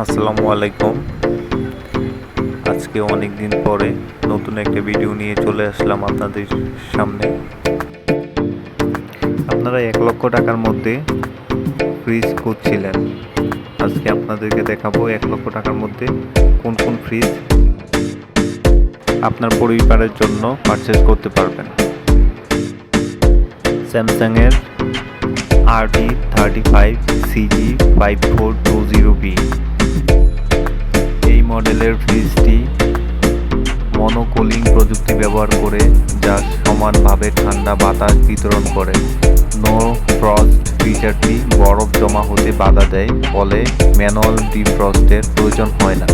আসসালামু আলাইকুম। আজকে অনেক দিন পরে নতুন একটা ভিডিও নিয়ে চলে আসলাম আপনাদের সামনে। আপনারা 1 লক্ষ টাকার মধ্যে ফ্রিজ খুঁজছিলেন। আজকে আপনাদেরকে দেখাবো 1 লক্ষ টাকার মধ্যে কোন কোন ফ্রিজ আপনার পরিবারের জন্য পারচেজ করতে পারবেন। স্যামসাংয়ের RT35CG5420B এই মডেলের ফ্রিজটি মনোকুলিং প্রযুক্তি ব্যবহার করে যা সমানভাবে ঠান্ডা বাতাস বিতরণ করে। নো ফ্রস্ট ফিচারটি বরফ জমা হতে বাধা দেয়, ফলে ম্যানুয়াল ডিফ্রস্টের প্রয়োজন হয় না।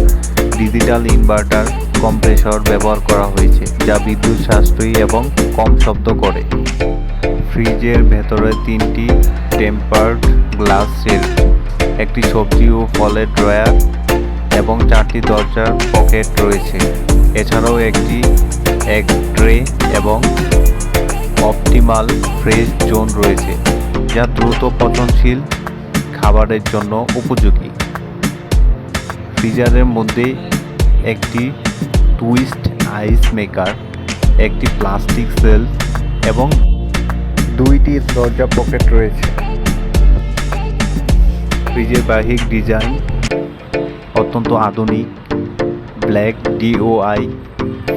ডিজিটাল ইনভার্টার কম্প্রেসর ব্যবহার করা হয়েছে যা বিদ্যুৎ সাশ্রয়ী এবং কম শব্দ করে। ফ্রিজের ভেতরে 3টি টেম্পারড গ্লাস শেলফ, একটি সবজি ও ফলের ড্রয়ার এবং 4টি দরজার পকেট রয়েছে। এছাড়াও একটি এগ ট্রে এবং অপটিমাল ফ্রেশ জোন রয়েছে যা দ্রুত পচনশীল খাবারের জন্য উপযোগী। ফ্রিজারের মধ্যে একটি টুইস্ট আইস মেকার, একটি প্লাস্টিক সেলফ এবং 2টি দরজা পকেট রয়েছে। ফ্রিজের বাহ্যিক ডিজাইন অত্যন্ত আধুনিক, ব্ল্যাক DOI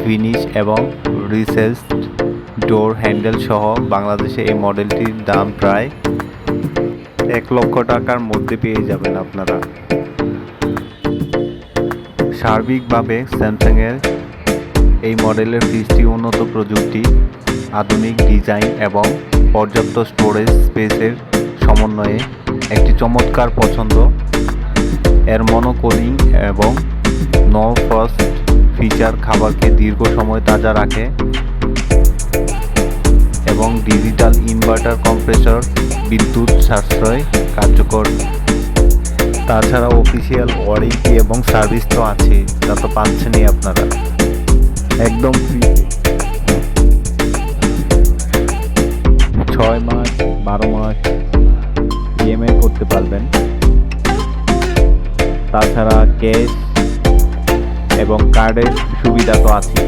ফিনিশ এবং রিসেসড ডোর হ্যান্ডেল সহ বাংলাদেশে এই মডেলটির দাম প্রায় 1 লক্ষ টাকার মধ্যে পেয়ে যাবেন আপনারা। সার্বিকভাবে স্যামসাংয়ের এই মডেলের ফ্রিজটি উন্নত প্রযুক্তি, আধুনিক ডিজাইন এবং পর্যাপ্ত স্টোরেজ স্পেসের সমন্বয়ে একটি চমৎকার পছন্দ। এর মনোকুলিং এবং নো ফ্রস্ট ফিচার খাবারকে দীর্ঘ সময় তাজা রাখে এবং ডিজিটাল ইনভার্টার কম্প্রেসর বিদ্যুৎ সাশ্রয় কার্যকর। তাছাড়া অফিসিয়াল ওয়ারেন্টি এবং সার্ভিস তো আছে, তা তো পাচ্ছেনই আপনারা একদম ফ্রি। 6 মাস 12 মাস EMI করতে পারবেন। তাছাড়া ক্যাশ এবং কার্ডের সুবিধা তো আছে।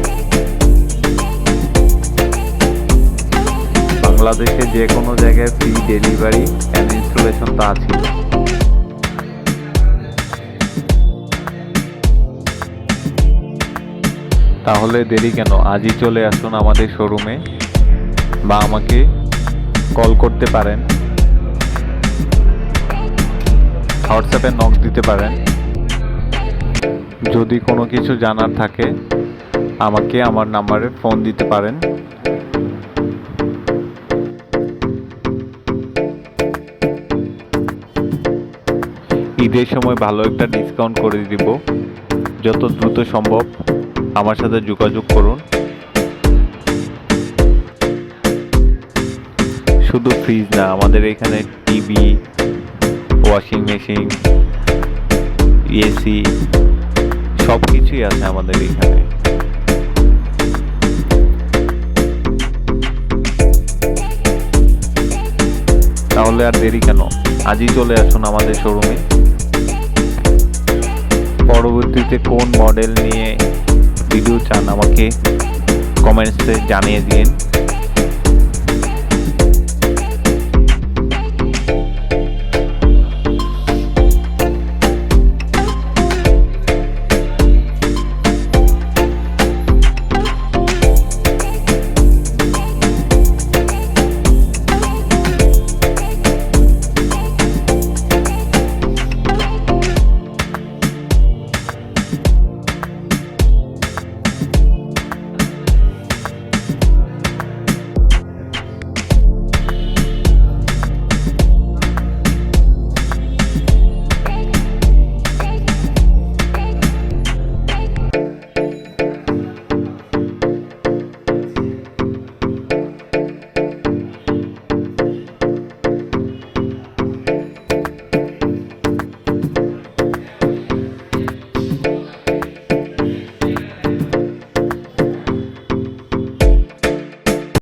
বাংলাদেশে যে কোনো জায়গায় ফ্রি ডেলিভারি অ্যান্ড ইনস্টলেশন তো আছে। তাহলে দেরি কেন, আজই চলে আসুন আমাদের শোরুমে বা আমাকে কল করতে পারেন, হোয়াটসঅ্যাপে নক দিতে পারেন। যদি কোনো কিছু জানার থাকে আমাকে আমার নাম্বারে ফোন দিতে পারেন। ঈদের সময় ভালো একটা ডিসকাউন্ট করে দিব, যত দ্রুত সম্ভব আমার সাথে যোগাযোগ করুন। শুধু ফ্রিজ না, আমাদের এখানে টিভি, ওয়াশিং মেশিন, এসি সব কিছুই আছে আমাদের এখানে। তাহলে আর দেরি কেন, আজই চলে আসুন আমাদের শোরুমে। পরবর্তীতে কোন মডেল নিয়ে ভিডিও চান আমাকে কমেন্টসে জানিয়ে দিন।